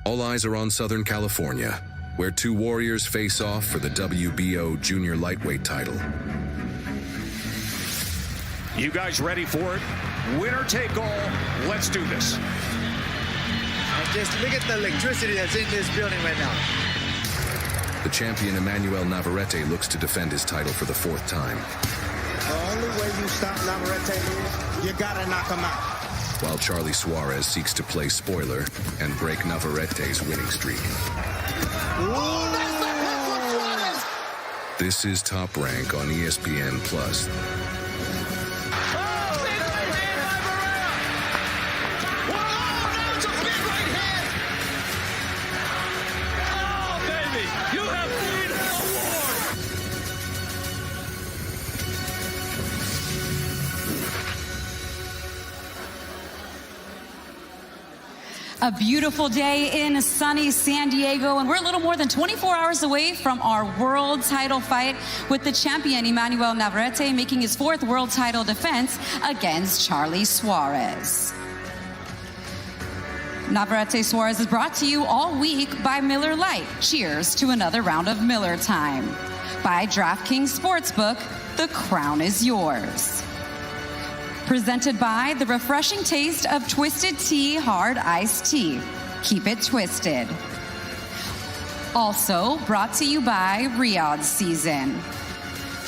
All eyes are on Southern California, where two warriors face off for the WBO junior lightweight title. You guys ready for it? Winner take all. Let's do this. And just look at the electricity that's in this building right now. The champion Emanuel Navarrete looks to defend his title for the fourth time. The only way you stop Navarrete is you gotta knock him out. While Charly Suarez seeks to play spoiler and break Navarrete's winning streak. Ooh, that's the hit from Suarez! This is Top Rank on ESPN+. A beautiful day in sunny San Diego, and we're a little more than 24 hours away from our world title fight with the champion Emanuel Navarrete making his fourth world title defense against Charly Suarez. Navarrete Suarez is brought to you all week by Miller Lite. Cheers to another round of Miller time. By DraftKings Sportsbook, the crown is yours. Presented by the refreshing taste of Twisted Tea Hard Iced Tea. Keep it twisted. Also brought to you by Riyadh Season.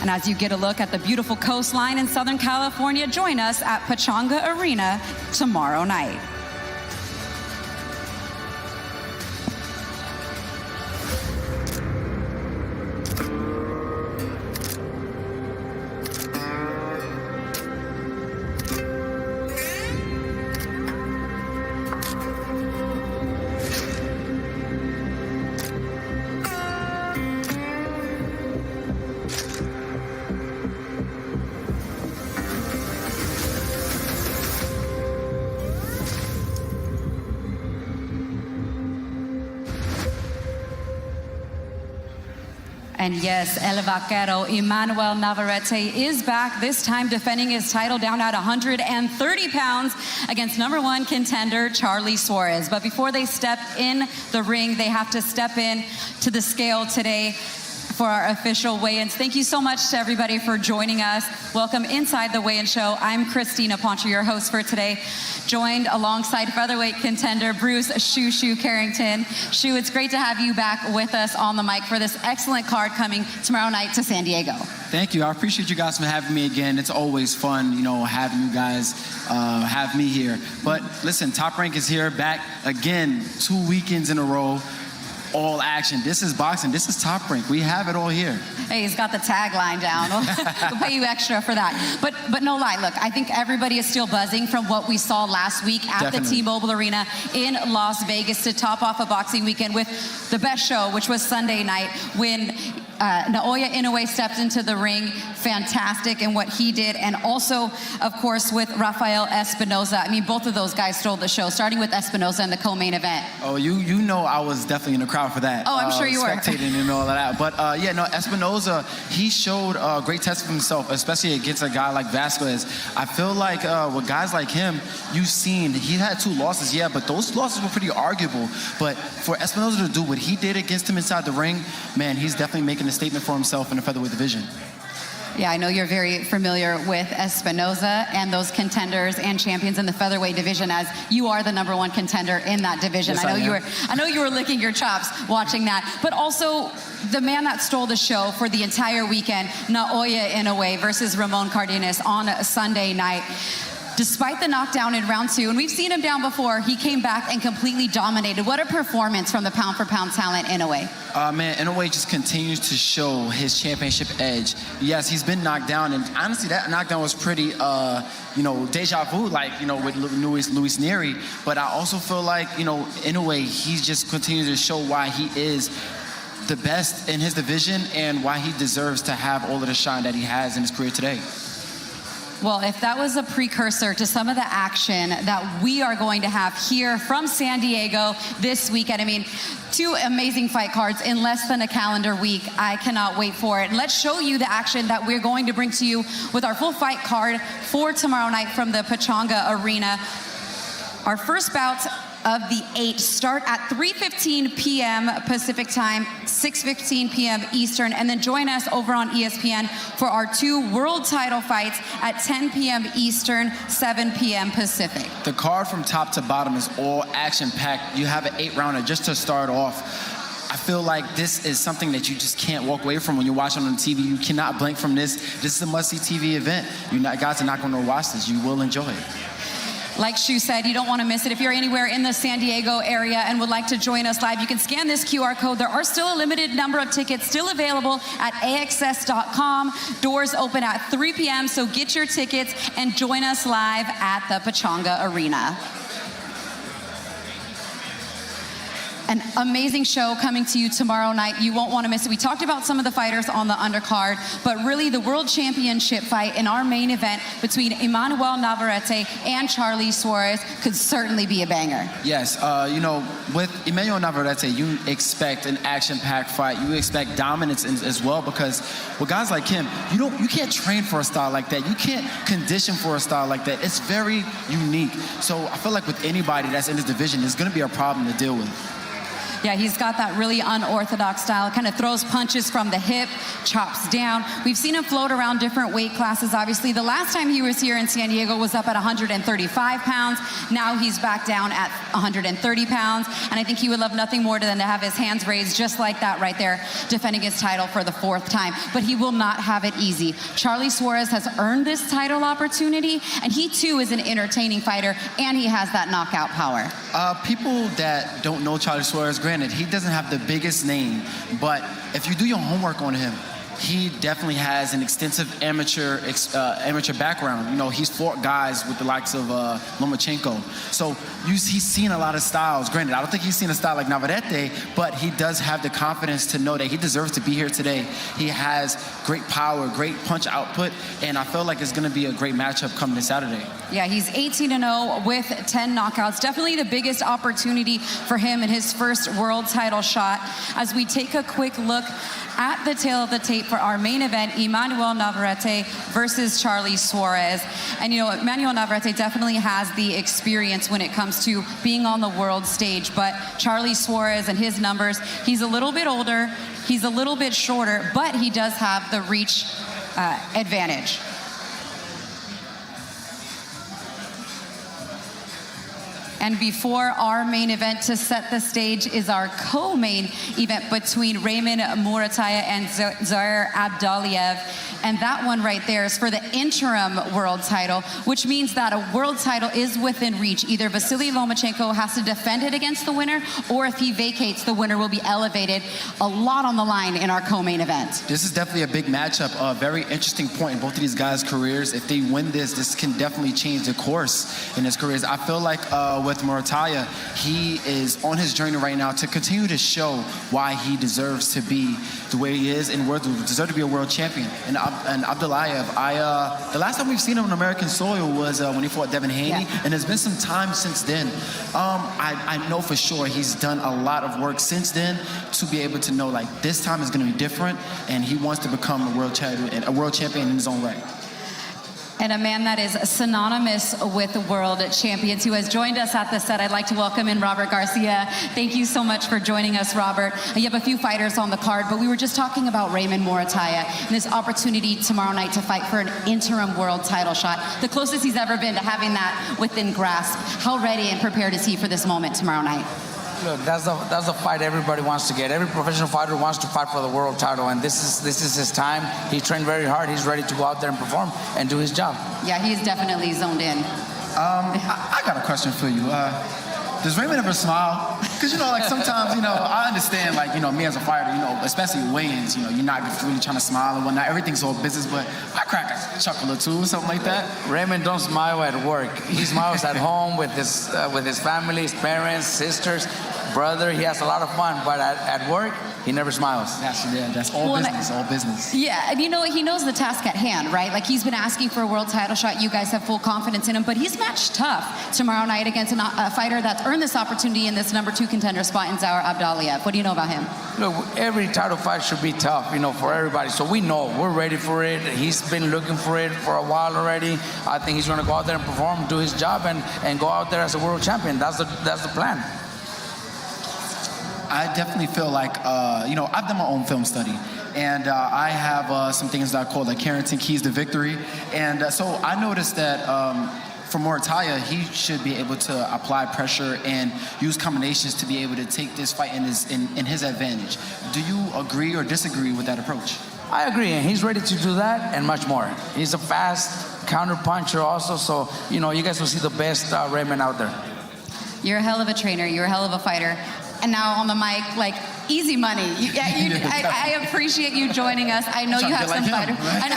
And as you get a look at the beautiful coastline in Southern California, join us at Pechanga Arena tomorrow night. And yes, El Vaquero Emanuel Navarrete is back, this time defending his title down at 130 pounds against #1 contender Charly Suarez. But before they step in the ring, they have to step in to the scale today for our official weigh-ins. Thank you so much to everybody for joining us. Welcome inside the weigh-in show. I'm Christina Poncher, your host for today, joined alongside featherweight contender Bruce Shoo Carrington. Shoo, it's great to have you back with us on the mic for this excellent card coming tomorrow night to San Diego. Thank you. I appreciate you guys for having me again. It's always fun, you know, having you guys have me here. But listen, Top Rank is here, back again, 2 weekends in a row. All action. This is boxing. This is Top Rank. We have it all here. Hey, he's got the tagline down. We'll pay you extra for that. But no lie, look, I think everybody is still buzzing from what we saw last week at the T-Mobile Arena in Las Vegas to top off a boxing weekend with the best show, which was Sunday night when Naoya Inoue stepped into the ring. Fantastic in what he did. And also, of course, with Rafael Espinoza. I mean, both of those guys stole the show, starting with Espinoza in the co-main event. Oh, you know I was definitely in the crowd for that. Oh, I'm sure you were. Spectating and all of that. But yeah, no, Espinoza, he showed a great test of himself, especially against a guy like Vasquez. I feel like with guys like him, you've seen, he had 2 losses, yeah, but those losses were pretty arguable. But for Espinoza to do what he did against him inside the ring, man, he's definitely making a statement for himself in the featherweight division. Yeah, I know you're very familiar with Espinoza and those contenders and champions in the featherweight division, as you are the #1 contender in that division. Yes, I know you were licking your chops watching that, but also the man that stole the show for the entire weekend, Naoya Inoue versus Ramon Cardenas on Sunday night. Despite the knockdown in round 2, and we've seen him down before, he came back and completely dominated. What a performance from the pound-for-pound talent, Inoue. Man, Inoue just continues to show his championship edge. Yes, he's been knocked down, and honestly, that knockdown was pretty, you know, deja vu, like, you know, with Luis Nery. But I also feel like, you know, Inoue, he just continues to show why he is the best in his division and why he deserves to have all of the shine that he has in his career today. Well, if that was a precursor to some of the action that we are going to have here from San Diego this weekend, I mean, 2 amazing fight cards in less than a calendar week. I cannot wait for it. And let's show you the action that we're going to bring to you with our full fight card for tomorrow night from the Pechanga Arena. Our first bout of the 8 start at 3:15 p.m. Pacific time, 6:15 p.m. Eastern, and then join us over on ESPN for our 2 world title fights at 10 p.m. Eastern, 7 p.m. Pacific. The card from top to bottom is all action-packed. You have an 8-rounder just to start off. I feel like this is something that you just can't walk away from when you're watching on TV. You cannot blink from this. This is a must-see TV event. Guys are not going to watch this. You will enjoy it. Like Shu said, you don't want to miss it. If you're anywhere in the San Diego area and would like to join us live, you can scan this QR code. There are still a limited number of tickets still available at AXS.com. Doors open at 3 p.m., so get your tickets and join us live at the Pechanga Arena. An amazing show coming to you tomorrow night. You won't want to miss it. We talked about some of the fighters on the undercard, but really the world championship fight in our main event between Emanuel Navarrete and Charly Suarez could certainly be a banger. Yes, with Emanuel Navarrete, you expect an action-packed fight. You expect dominance as well, because with guys like him, you can't train for a style like that. You can't condition for a style like that. It's very unique. So I feel like with anybody that's in this division, it's going to be a problem to deal with. Yeah, he's got that really unorthodox style. Kind of throws punches from the hip, chops down. We've seen him float around different weight classes. Obviously, the last time he was here in San Diego was up at 135 pounds. Now he's back down at 130 pounds. And I think he would love nothing more than to have his hands raised just like that right there, defending his title for the 4th time. But he will not have it easy. Charly Suarez has earned this title opportunity, and he too is an entertaining fighter, and he has that knockout power. People that don't know Charly Suarez, granted, he doesn't have the biggest name, but if you do your homework on him, he definitely has an extensive amateur background. He's fought guys with the likes of Lomachenko. So he's seen a lot of styles. Granted, I don't think he's seen a style like Navarrete, but he does have the confidence to know that he deserves to be here today. He has great power, great punch output, and I feel like it's going to be a great matchup coming this Saturday. Yeah, he's 18-0 with 10 knockouts. Definitely the biggest opportunity for him in his first world title shot. As we take a quick look at the tail of the tape for our main event, Emanuel Navarrete versus Charly Suarez. And Emanuel Navarrete definitely has the experience when it comes to being on the world stage, but Charly Suarez and his numbers, he's a little bit older, he's a little bit shorter, but he does have the reach advantage. And before our main event, to set the stage, is our co-main event between Raymond Murataya and Zaire Abdaliev. And that one right there is for the interim world title, which means that a world title is within reach. Either Vasily Lomachenko has to defend it against the winner, or if he vacates, the winner will be elevated. A lot on the line in our co-main event. This is definitely a big matchup, a very interesting point in both of these guys' careers. If they win this can definitely change the course in his careers. I feel like with Murataya, he is on his journey right now to continue to show why he deserves to be the way he is and deserves to be a world champion. And Abdaliev, the last time we've seen him on American soil was when he fought Devin Haney, and there's been some time since then. I know for sure he's done a lot of work since then to be able to know, like, this time is going to be different, and he wants to become a world champion in his own right. And a man that is synonymous with world champions who has joined us at the set. I'd like to welcome in Robert Garcia. Thank you so much for joining us, Robert. You have a few fighters on the card, but we were just talking about Raymond Murataya and this opportunity tomorrow night to fight for an interim world title shot. The closest he's ever been to having that within grasp. How ready and prepared is he for this moment tomorrow night? Look, that's the fight everybody wants to get. Every professional fighter wants to fight for the world title, and this is his time. He trained very hard. He's ready to go out there and perform and do his job. Yeah, he's definitely zoned in. I got a question for you. Does Raymond ever smile? Because, like sometimes, I understand, like, me as a fighter, especially weigh-ins, you're not really trying to smile and whatnot. Everything's all business, but I crack a chuckle or two, something like that. Raymond don't smile at work. He smiles at home with his family, his parents, sisters. brother. He has a lot of fun, but at work, he never smiles. That's all business, all business. Yeah, and you know, he knows the task at hand, right? Like, he's been asking for a world title shot. You guys have full confidence in him, but he's matched tough tomorrow night against a fighter that's earned this opportunity in this number 2 contender spot in Zaur Abdaliev. What do you know about him? Look, every title fight should be tough, for everybody. So we know, we're ready for it. He's been looking for it for a while already. I think he's going to go out there and perform, do his job, and go out there as a world champion. That's the plan. I definitely feel like, I've done my own film study, and I have some things that I call like Carrington Keys to Victory. And so I noticed that for Morataya, he should be able to apply pressure and use combinations to be able to take this fight in his advantage. Do you agree or disagree with that approach? I agree, and he's ready to do that and much more. He's a fast counter puncher also, so, you guys will see the best Raymond out there. You're a hell of a trainer. You're a hell of a fighter. And now on the mic, like, easy money. I appreciate you joining us. I know you have some fighters. I know,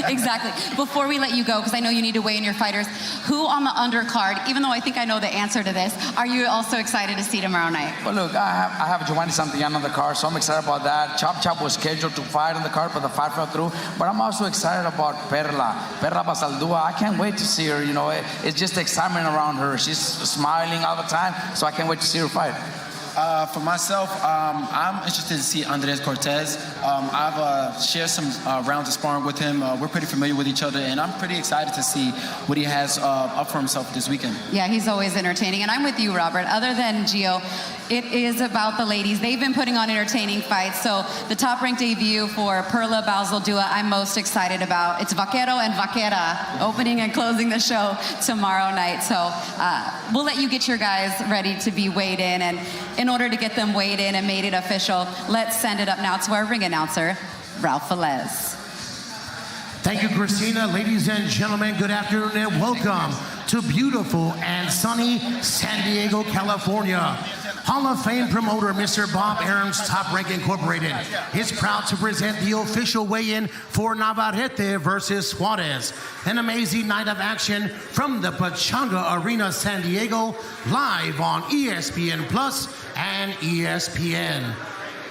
right? Exactly. Before we let you go, because I know you need to weigh in your fighters, who on the undercard, even though I think I know the answer to this, are you also excited to see tomorrow night? Well, look, I have Giovanni Santillán on the card, so I'm excited about that. Chop was scheduled to fight on the card, but the fight fell through. But I'm also excited about Perla Basaldúa. I can't wait to see her. It's just excitement around her. She's smiling all the time, so I can't wait to see her fight. For myself, I'm interested to see Andres Cortez. I've shared some rounds of sparring with him. We're pretty familiar with each other, and I'm pretty excited to see what he has up for himself this weekend. Yeah, he's always entertaining, and I'm with you, Robert. Other than Gio, it is about the ladies. They've been putting on entertaining fights, so the top-ranked debut for Perla Basaldúa, I'm most excited about. It's Vaquero and Vaquera opening and closing the show tomorrow night, so we'll let you get your guys ready to be weighed in, and in order to get them weighed in and made it official, let's send it up now to our ring announcer, Ralph Velez. Thank you, Christina. Ladies and gentlemen, good afternoon and welcome to beautiful and sunny San Diego, California. Hall of Fame promoter Mr. Bob Arum's Top Rank Incorporated is proud to present the official weigh-in for Navarrete versus Suarez. An amazing night of action from the Pachanga Arena, San Diego, live on ESPN Plus and ESPN.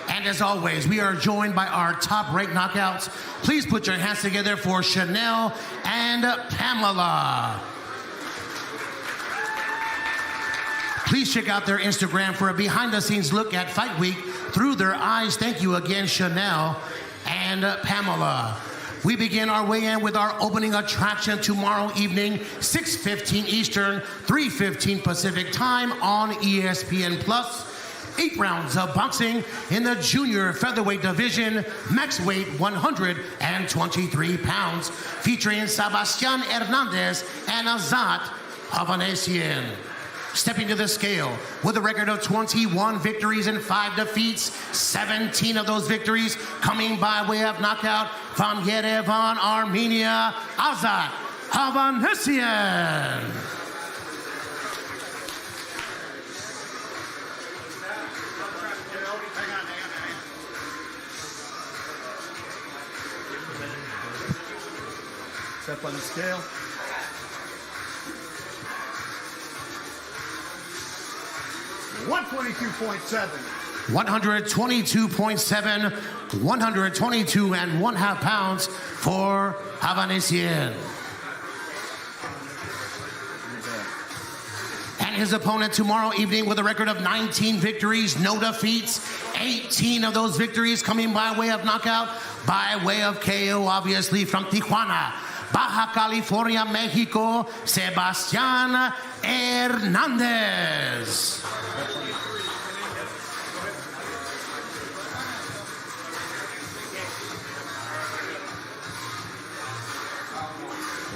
And as always, we are joined by our top-ranked knockouts. Please put your hands together for Chanel and Pamela. Please check out their Instagram for a behind-the-scenes look at Fight Week through their eyes. Thank you again, Chanel and Pamela. We begin our weigh-in with our opening attraction tomorrow evening, 6:15 Eastern, 3:15 Pacific time on ESPN Plus. 8 rounds of boxing in the junior featherweight division, max weight 123 pounds, featuring Sebastian Hernandez and Azat Havanesian. Stepping to the scale with a record of 21 victories and 5 defeats, 17 of those victories coming by way of knockout from Yerevan, Armenia, Azat Havanesian. Step on the scale. 122.7. 122.7, 122 and 1/2 pounds for Havanesian. And his opponent tomorrow evening with a record of 19 victories, no defeats, 18 of those victories coming by way of knockout, by way of KO, obviously from Tijuana, Baja California, Mexico, Sebastian Hernandez.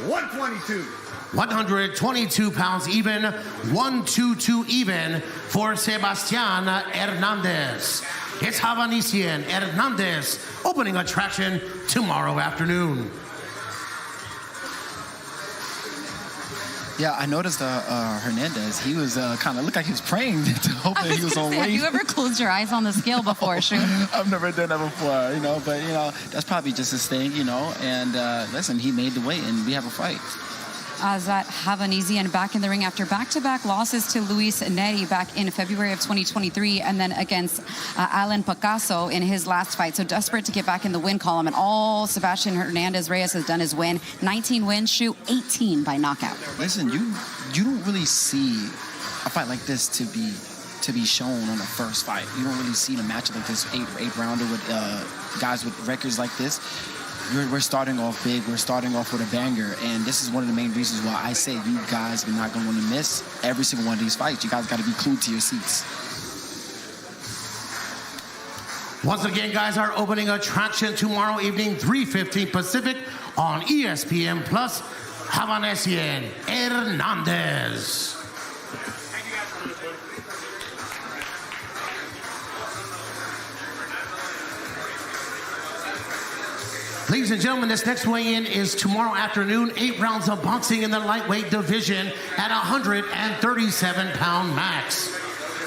$122. 122 pounds even, 122 even for Sebastian Hernandez. It's Havanesian Hernandez opening attraction tomorrow afternoon. Yeah, I noticed Hernandez, he was kind of looked like he was praying to hope that he was on weight. Have you ever closed your eyes on the scale before, Shu? I've never done that before, but that's probably just his thing, and listen, he made the weight and we have a fight. Azat Havanizian back in the ring after back-to-back losses to Luis Neri back in February of 2023, and then against Alan Picasso in his last fight. So desperate to get back in the win column, and all Sebastian Hernandez-Reyes has done is win. 19 wins, shoot 18 by knockout. Listen, you don't really see a fight like this to be shown on the first fight. You don't really see a matchup like this, eight rounder with guys with records like this. We're starting off big. We're starting off with a banger, and this is one of the main reasons why I say you guys are not going to want to miss every single one of these fights. You guys got to be glued to your seats. Once again, guys, our opening attraction tomorrow evening, 3:15 Pacific on ESPN Plus, Havanazian Hernandez. Ladies and gentlemen, this next weigh-in is tomorrow afternoon, 8 rounds of boxing in the lightweight division at 137-pound max,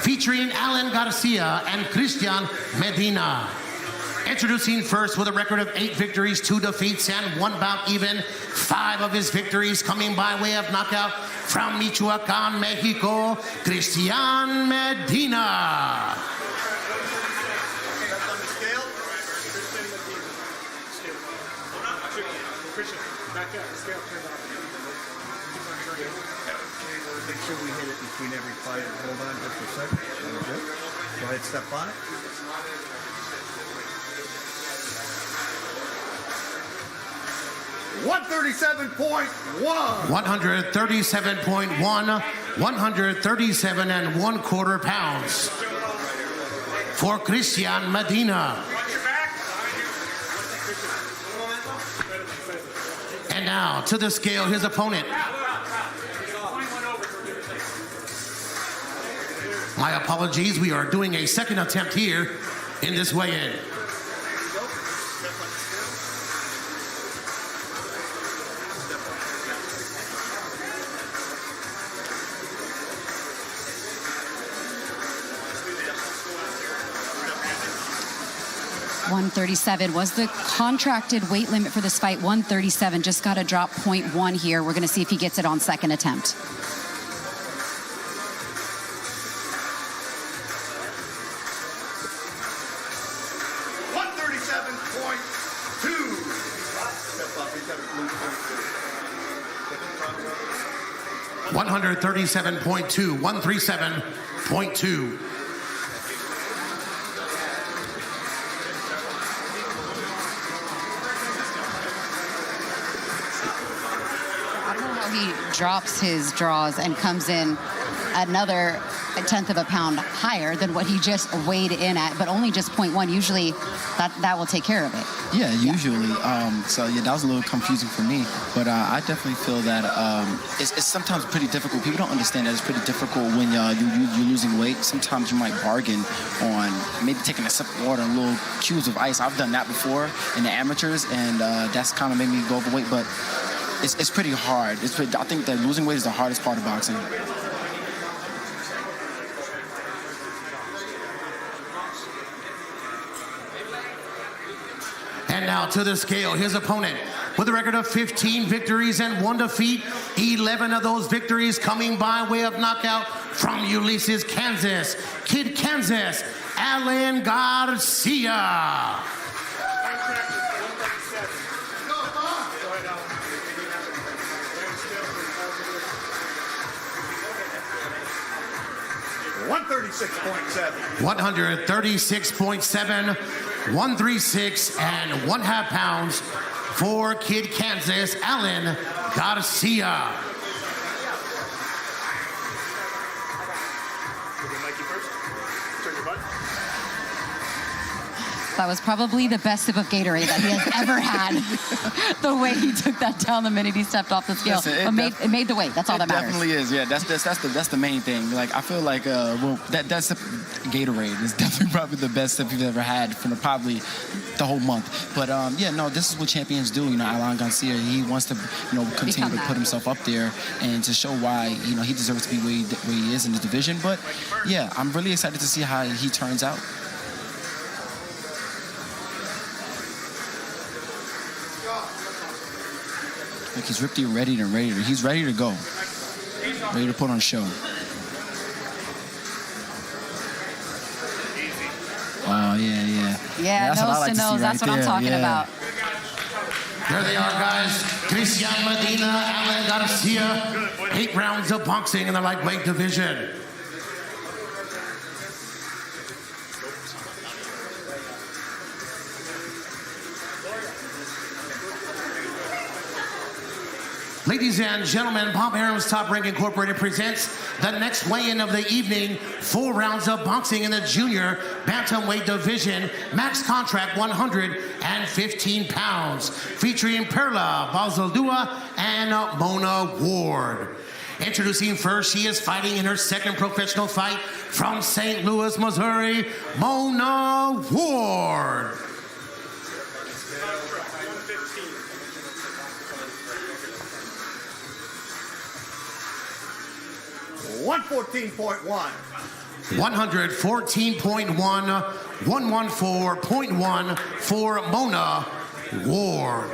featuring Alan Garcia and Christian Medina. Introducing first with a record of 8 victories, 2 defeats, and 1 bout even. 5 of his victories coming by way of knockout from Michoacan, Mexico, Christian Medina. Make sure we hit it between every fight. Hold on just a second. Go ahead, step on it. $137.1. 137.1, 137 1/4 pounds for Christian Medina. And now to the scale, his opponent. My apologies, we are doing a second attempt here in this weigh-in. $137 was the contracted weight limit for this fight. 137, just got to drop 0.1 here. We're going to see if he gets it on second attempt. $137.2, 137.2. He drops his draws and comes in another 1/10 of a pound higher than what he just weighed in at, but only just 0.1. Usually that will take care of it. Yeah, usually. So yeah, that was a little confusing for me, but I definitely feel that it's sometimes pretty difficult. People don't understand that it's pretty difficult when you're losing weight. Sometimes you might bargain on maybe taking a sip of water and little cubes of ice. I've done that before in the amateurs, and that's kind of made me go overweight, but it's pretty hard. I think that losing weight is the hardest part of boxing. And now to the scale, his opponent with a record of 15 victories and 1 defeat, 11 of those victories coming by way of knockout from Ulysses, Kansas, Kid Kansas, Alan Garcia. $136.7. 136.7, 136 1/2 pounds for Kid Kansas, Alan Garcia. That was probably the best sip of Gatorade that he has ever had. The way he took that down the minute he stepped off the scale. Listen, it made the weight. That's all that matters. It definitely is. Yeah, that's the main thing. Like, I feel like that sip of Gatorade is definitely probably the best sip you've ever had for probably the whole month. But yeah, no, this is what champions do. You know, Alan Garcia, he wants to continue to put himself up there and to show why he deserves to be where he is in the division. But yeah, I'm really excited to see how he turns out. Like he's ripped ready. He's ready to go. Ready to put on a show. Oh, yeah. Yeah, that's what I nose like to see nose. That's right what I'm there. talking about. There they are, guys. Cristian Medina, Alan Garcia. 8 rounds of boxing in the lightweight division. Ladies and gentlemen, Bob Arum's Top Rank Incorporated presents the next weigh-in of the evening. 4 rounds of boxing in the junior bantamweight division. Max contract 115 pounds. Featuring Perla Balzaldua and Mona Ward. Introducing first, she is fighting in her second professional fight from St. Louis, Missouri, Mona Ward. 114.1. 114.1, 114.1 for Mona Ward.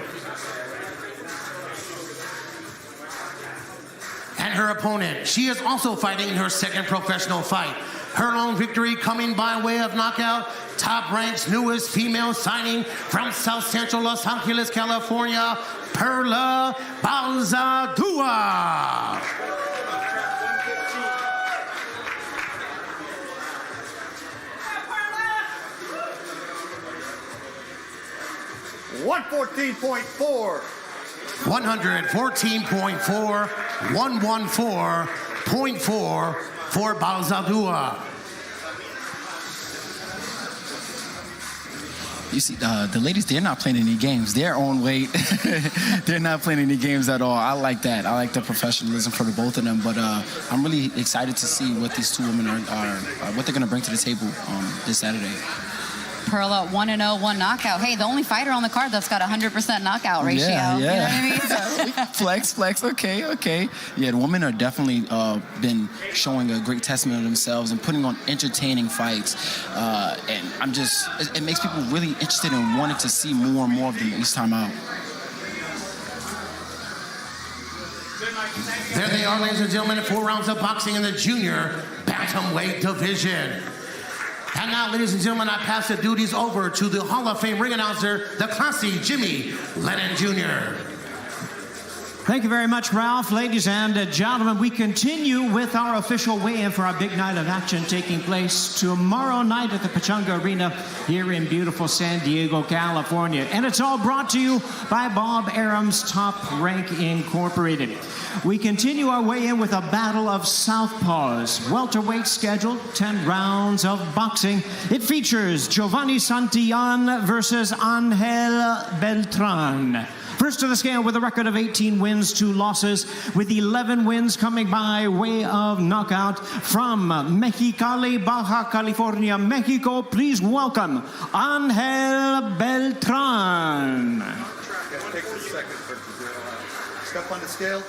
And her opponent, she is also fighting in her second professional fight. Her lone victory coming by way of knockout. Top Rank's newest female signing from South Central Los Angeles, California, Perla Balzaldua. 114.4. 114.4, 114.4 for Balzaldua. You see, the ladies, they're not playing any games. Their own weight. They're not playing any games at all. I like that. I like the professionalism for the both of them. But I'm really excited to see what these two women are what they're going to bring to the table this Saturday. Perla 1-0, 1 knockout. Hey, the only fighter on the card that's got 100% knockout ratio. Yeah. You know what I mean? So. Flex. Okay. Yeah, the women are definitely been showing a great testament of themselves and putting on entertaining fights. And it makes people really interested in wanting to see more and more of them each time out. There they are, ladies and gentlemen, 4 rounds of boxing in the junior bantamweight division. And now, ladies and gentlemen, I pass the duties over to the Hall of Fame ring announcer, the classy Jimmy Lennon Jr. Thank you very much, Ralph. Ladies and gentlemen, we continue with our official weigh-in for our big night of action taking place tomorrow night at the Pechanga Arena here in beautiful San Diego, California. And it's all brought to you by Bob Arum's Top Rank Incorporated. We continue our weigh-in with a battle of southpaws. Welterweight scheduled, 10 rounds of boxing. It features Giovanni Santillan versus Angel Beltran. First to the scale with a record of 18 wins, 2 losses, with 11 wins coming by way of knockout from Mexicali, Baja California, Mexico. Please welcome Angel Beltran. It takes a second for it to do. Step on the scale.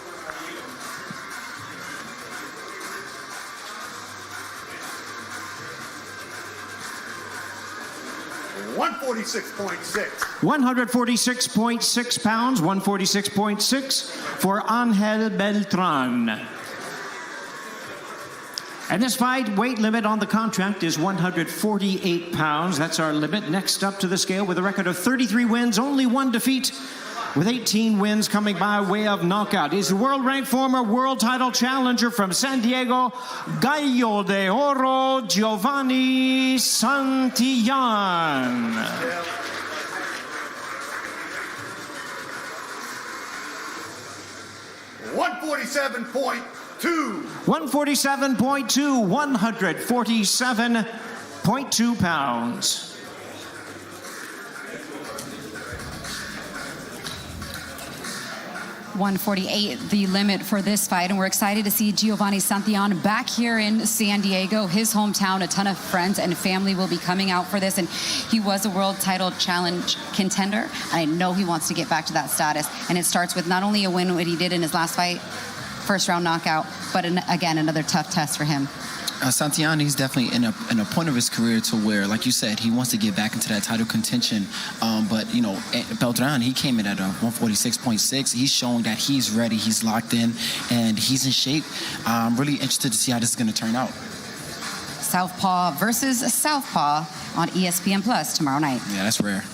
146.6. 146.6 pounds, 146.6 for Angel Beltran. And this fight, weight limit on the contract is 148 pounds. That's our limit. Next up to the scale with a record of 33 wins, only 1 defeat, with 18 wins coming by way of knockout. He's the world-ranked former world title challenger from San Diego, Gallo de Oro, Giovanni Santillan. 147.2. 147.2, 147.2 pounds. $148, the limit for this fight, and we're excited to see Giovanni Santillan back here in San Diego, his hometown. A ton of friends and family will be coming out for this, and he was a world title challenge contender, and I know he wants to get back to that status. And it starts with not only a win what he did in his last fight, first round knockout, but again, another tough test for him. Santillan, he's definitely in a point of his career to where, like you said, he wants to get back into that title contention. But, you know, Beltran, he came in at a 146.6. He's showing that he's ready, he's locked in, and he's in shape. I'm really interested to see how this is going to turn out. Southpaw versus Southpaw on ESPN Plus tomorrow night. Yeah, that's rare.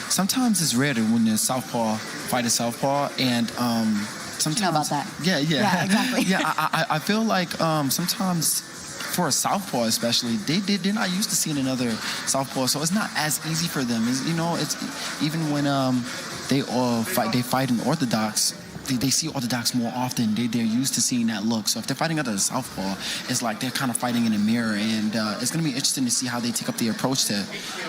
Sometimes it's rare when the southpaw fight a southpaw, and sometimes. You know about that? Yeah, Yeah, exactly. Yeah, I feel like sometimes for a southpaw, especially, they're not used to seeing another southpaw, so it's not as easy for them. It's, you know, it's even when they fight in orthodox. They see orthodox more often. They're used to seeing that look. So if they're fighting under a southpaw, it's like they're kind of fighting in a mirror. And it's going to be interesting to see how they take up the approach to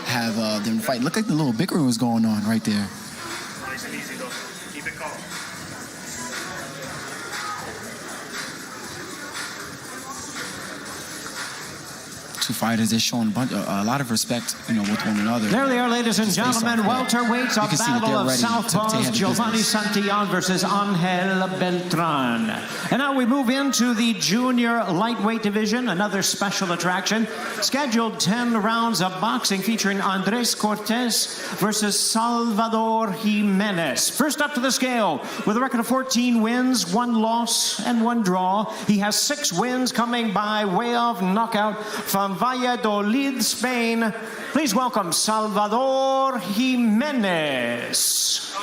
have them fight. Look like the little bickering was going on right there. Nice and easy, though. Keep it calm. Two fighters, they're showing a lot of respect, you know, with one another. There they are, ladies and gentlemen. Welterweights, a battle of southpaws. Giovanni Santillan versus Angel Beltran. And now we move into the junior lightweight division, another special attraction. Scheduled 10 rounds of boxing featuring Andres Cortez versus Salvador Jimenez. First up to the scale, with a record of 14 wins, 1 loss, and 1 draw. He has 6 wins coming by way of knockout from Valladolid, Spain. Please welcome Salvador Jimenez.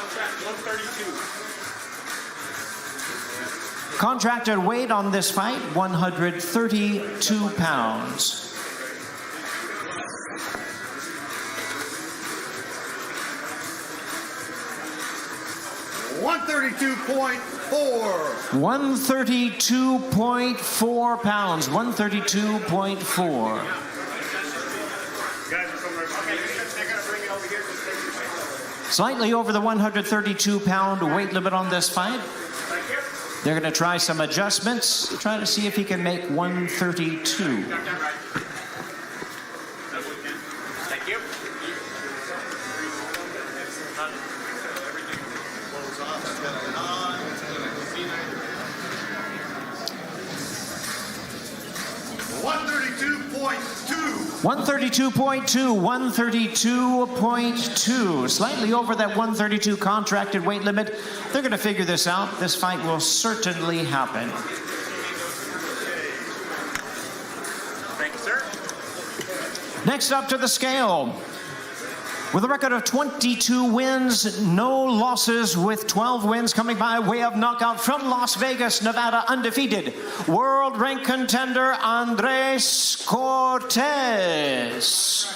Contracted weight on this fight, 132 pounds. $132.4 pounds. 132.4. Slightly over the 132-pound weight limit on this fight. They're going to try some adjustments, try to see if he can make 132. Thank you. 132.2, slightly over that 132 contracted weight limit. They're going to figure this out. This fight will certainly happen. Thank you, sir. Next up to the scale, with a record of 22 wins, no losses, with 12 wins coming by way of knockout from Las Vegas, Nevada, undefeated world ranked contender Andres Cortez.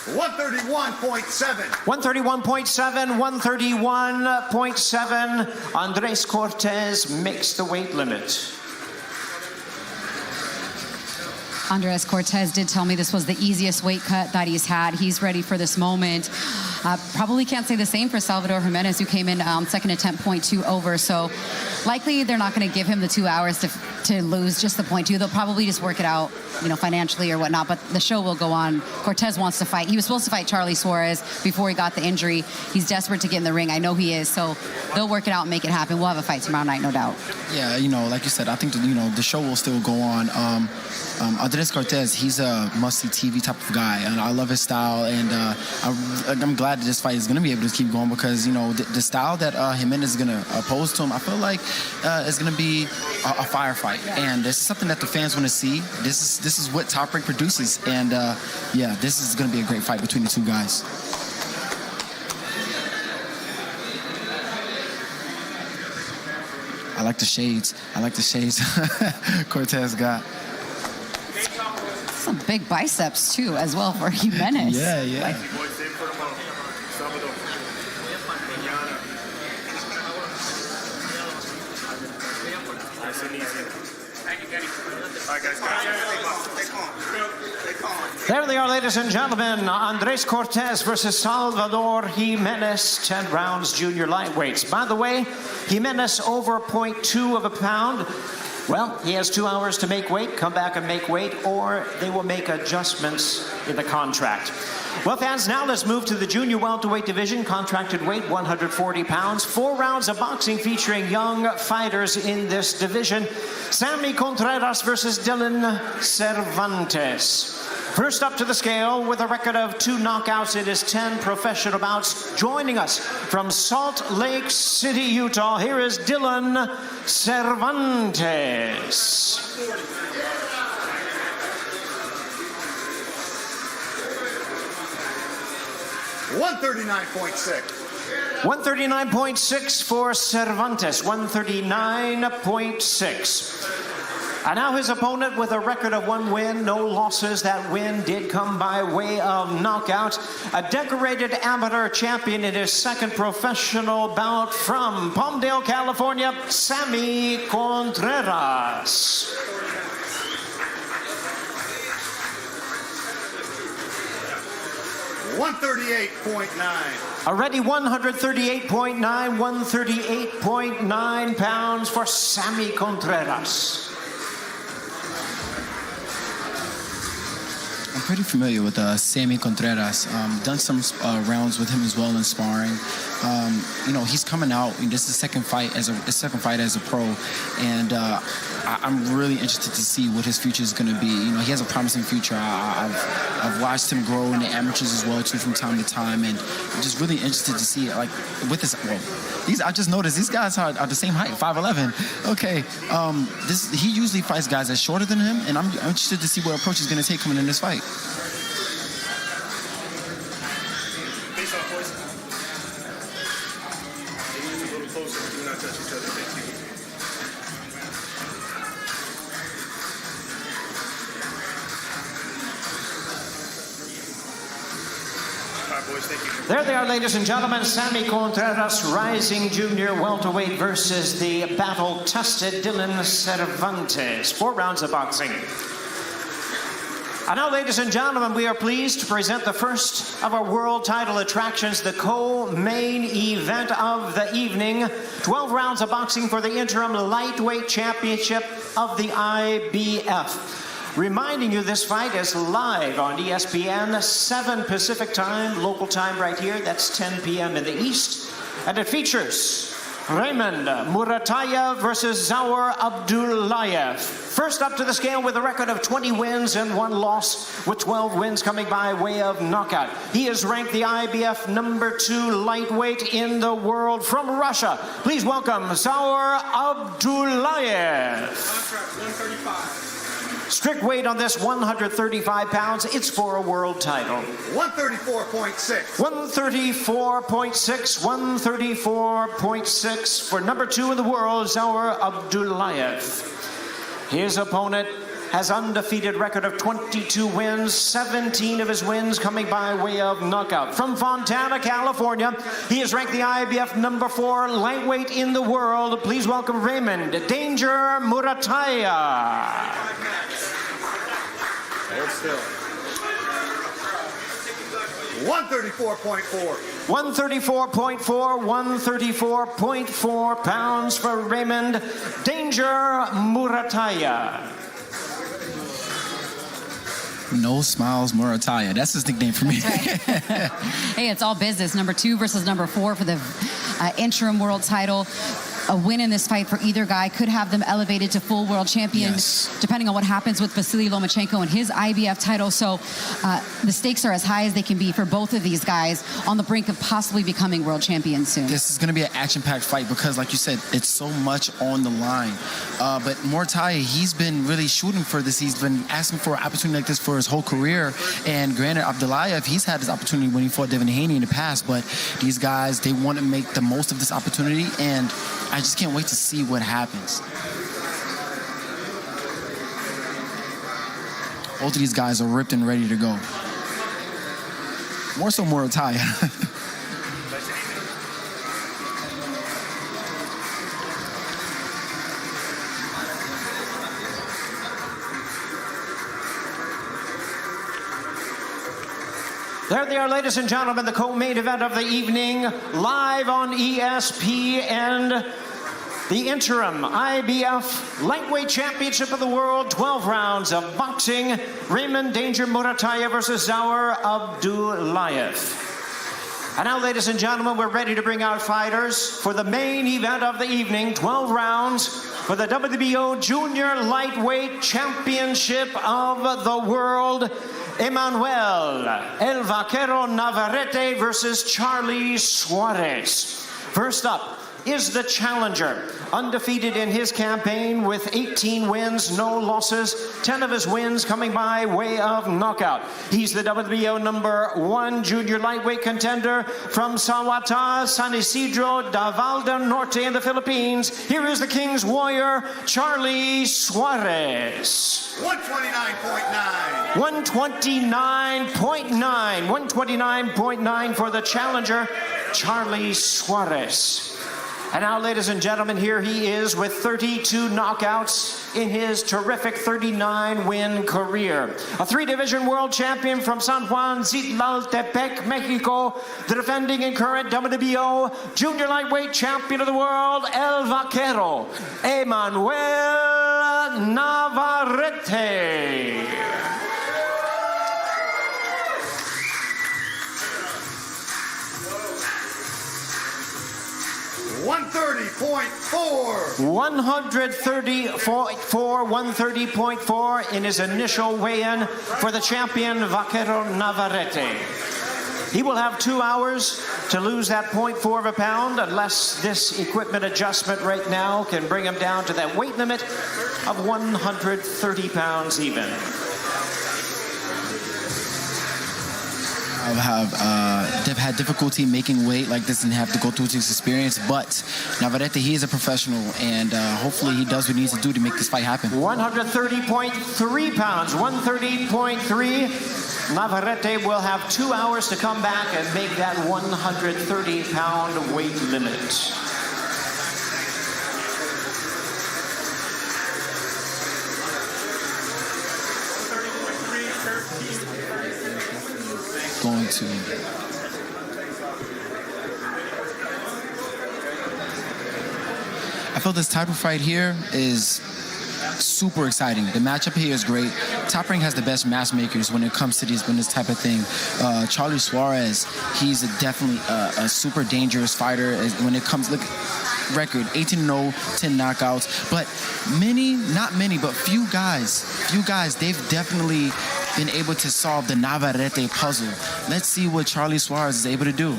131.7. 131.7. Andres Cortez makes the weight limit. Andres Cortez did tell me this was the easiest weight cut that he's had. He's ready for this moment. Probably can't say the same for Salvador Jimenez, who came in second attempt 0.2 over. So likely they're not going to give him the 2 hours to lose just the 0.2. They'll probably just work it out, you know, financially or whatnot. But the show will go on. Cortez wants to fight. He was supposed to fight Charly Suarez before he got the injury. He's desperate to get in the ring. I know he is. So they'll work it out and make it happen. We'll have a fight tomorrow night, no doubt. Yeah, you know, like you said, I think the show will still go on. Andres Cortez, he's a must-see TV type of guy, and I love his style. And I'm glad that this fight is going to be able to keep going because, you know, the style that Jimenez is going to oppose to him, I feel like is going to be a firefight. And this is something that the fans want to see. This is what Top Rank produces. And, yeah, this is going to be a great fight between the two guys. I like the shades. Cortez got. Some big biceps, too, as well for Jimenez. Yeah. All right, guys. There they are, ladies and gentlemen. Andres Cortez versus Salvador Jimenez, 10 rounds, junior lightweights. By the way, Jimenez over 0.2 of a pound. Well, he has 2 hours to make weight, come back and make weight, or they will make adjustments in the contract. Well, fans, now let's move to the junior welterweight division. Contracted weight, 140 pounds. 4 rounds of boxing featuring young fighters in this division. Sammy Contreras versus Dylan Cervantes. First up to the scale with a record of 2 knockouts in his 10 professional bouts. Joining us from Salt Lake City, Utah, here is Dylan Cervantes. $139.6 for Cervantes, 139.6. And now his opponent with a record of 1 win, no losses. That win did come by way of knockout. A decorated amateur champion in his 2nd professional bout from Palmdale, California, Sammy Contreras. Already 138.9, 138.9 pounds for Sammy Contreras. I'm pretty familiar with Sammy Contreras. Done some rounds with him as well in sparring. You know, he's coming out. This is his second fight as a pro, and I'm really interested to see what his future is going to be. You know, he has a promising future. I've watched him grow in the amateurs as well too from time to time, and I'm just really interested to see like with this. Well, I just noticed these guys are the same height, 5'11". Okay, he usually fights guys that's shorter than him, and I'm interested to see what approach he's going to take coming in this fight. There they are, ladies and gentlemen. Sammy Contreras, rising junior welterweight versus the battle-tested Dylan Cervantes. 4 rounds of boxing. And now, ladies and gentlemen, we are pleased to present the first of our world title attractions, the co-main event of the evening. 12 rounds of boxing for the interim lightweight championship of the IBF. Reminding you, this fight is live on ESPN, 7 Pacific time, local time right here. That's 10 p.m. in the East. And it features Raymond Murataya versus Zaur Abdullayev. First up to the scale with a record of 20 wins and 1 loss, with 12 wins coming by way of knockout. He is ranked the IBF #2 lightweight in the world. From Russia, please welcome Zaur Abdullayev. Contract 135. Strict weight on this, 135 pounds. It's for a world title. 134.6. 134.6, 134.6 for #2 in the world, Zaur Abdullayev. His opponent has undefeated record of 22 wins, 17 of his wins coming by way of knockout. From Fontana, California, he is ranked the IBF #4 lightweight in the world. Please welcome Raymond Danger Murataya. Hold still. 134.4. 134.4, 134.4 pounds for Raymond Danger Murataya. No Smiles Murataya. That's his nickname for me. Right. Hey, it's all business. #2 versus #4 for the interim world title. A win in this fight for either guy could have them elevated to full world champion, depending on what happens with Vasily Lomachenko and his IBF title. So the stakes are as high as they can be for both of these guys, on the brink of possibly becoming world champions soon. This is going to be an action-packed fight because, like you said, it's so much on the line. But Murataya, he's been really shooting for this. He's been asking for an opportunity like this for his whole career. And granted, Abdullayev, he's had this opportunity when he fought Devin Haney in the past. But these guys, they want to make the most of this opportunity. And I just can't wait to see what happens. Both of these guys are ripped and ready to go. More so Murataya. There they are, ladies and gentlemen, the co-main event of the evening, live on ESPN. The interim IBF Lightweight Championship of the World, 12 rounds of boxing. Raymond Danger Murataya versus Zaur Abdullayev. And now, ladies and gentlemen, we're ready to bring our fighters for the main event of the evening, 12 rounds for the WBO Junior Lightweight Championship of the World. Emanuel El Vaquero Navarrete versus Charly Suarez. First up is the challenger, undefeated in his campaign with 18 wins, no losses, 10 of his wins coming by way of knockout. He's the WBO #1 junior lightweight contender from Sawata, San Isidro, Davao del Norte in the Philippines. Here is the King's Warrior, Charly Suarez. 129.9. 129.9. 129.9 for the challenger, Charly Suarez. And now, ladies and gentlemen, here he is with 32 knockouts in his terrific 39-win career. A three-division world champion from San Juan Zitlaltepec, Mexico. The defending and current WBO junior lightweight champion of the world, El Vaquero, Emanuel Navarrete. 130.4. 130.4 in his initial weigh-in for the champion, Vaquero Navarrete. He will have 2 hours to lose that 0.4 of a pound unless this equipment adjustment right now can bring him down to that weight limit of 130 pounds even. They've had difficulty making weight like this and have to go through this experience, but Navarrete, he is a professional, and hopefully he does what he needs to do to make this fight happen. 130.3 pounds, 130.3. Navarrete will have 2 hours to come back and make that 130-pound weight limit. Going to I feel this title fight here is super exciting. The matchup here is great. Top Rank has the best matchmakers when it comes to this type of thing. Charly Suarez, he's definitely a super dangerous fighter when it comes. Look, record 18-0, 10 knockouts. But not many, but few guys, they've definitely been able to solve the Navarrete puzzle. Let's see what Charly Suarez is able to do.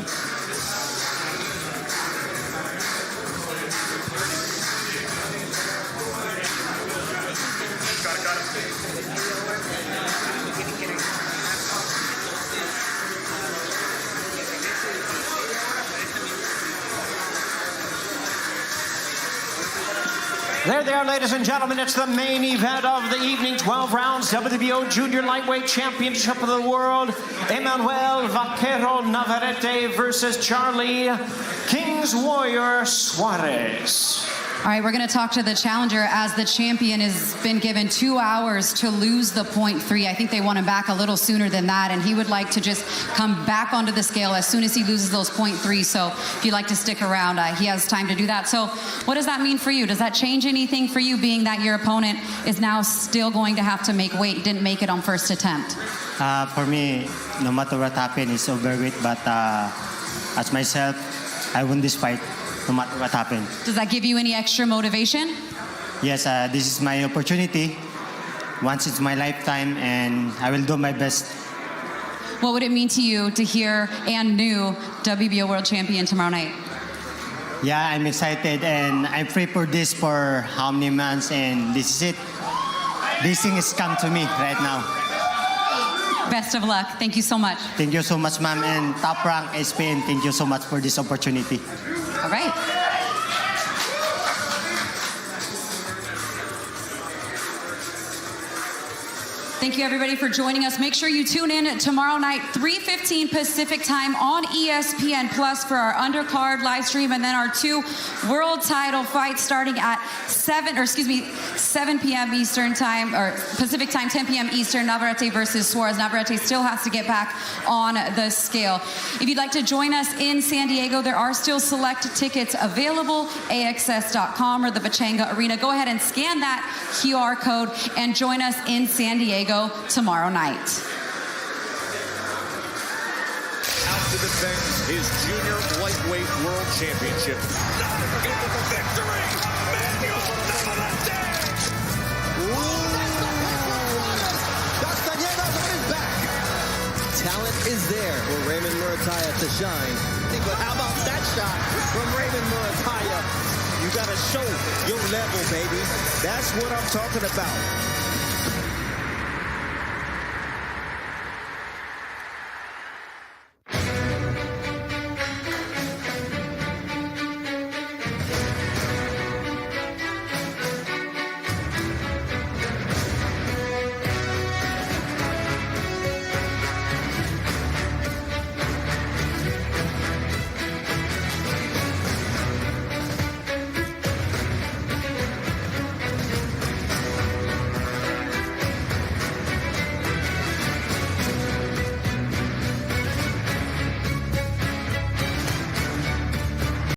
There they are, ladies and gentlemen. It's the main event of the evening. 12 rounds, WBO Junior Lightweight Championship of the World. Emanuel Vaquero Navarrete versus Charly King's Warrior Suarez. All right, we're going to talk to the challenger as the champion has been given 2 hours to lose the 0.3. I think they want him back a little sooner than that, and he would like to just come back onto the scale as soon as he loses those 0.3. So if you'd like to stick around, he has time to do that. So what does that mean for you? Does that change anything for you, being that your opponent is now still going to have to make weight, didn't make it on first attempt? For me, no matter what happened, it's overweight, but as myself, I won this fight. No matter what happened. Does that give you any extra motivation? Yes, this is my opportunity. Once it's my lifetime, and I will do my best. What would it mean to you to hear and new WBO World Champion tomorrow night? Yeah, I'm excited, and I'm free for this for how many months, and this is it. This thing has come to me right now. Best of luck. Thank you so much. Thank you so much, ma'am, and Top Rank SPN, thank you so much for this opportunity. All right. Thank you, everybody, for joining us. Make sure you tune in tomorrow night, 3:15 Pacific time on ESPN Plus for our undercard live stream, and then our 2 world title fights starting at 7 p.m. Eastern time, or Pacific time, 10 p.m. Eastern. Navarrete versus Suarez. Navarrete still has to get back on the scale. If you'd like to join us in San Diego, there are still select tickets available, AXS.com or the Pachanga Arena. Go ahead and scan that QR code and join us in San Diego tomorrow night. Out to defend his junior lightweight world championship. Unforgettable victory! Emanuel Navarrete! Talent is there for Raymond Murataya to shine. But how about that shot from Raymond Murataya? You got to show your level, baby. That's what I'm talking about.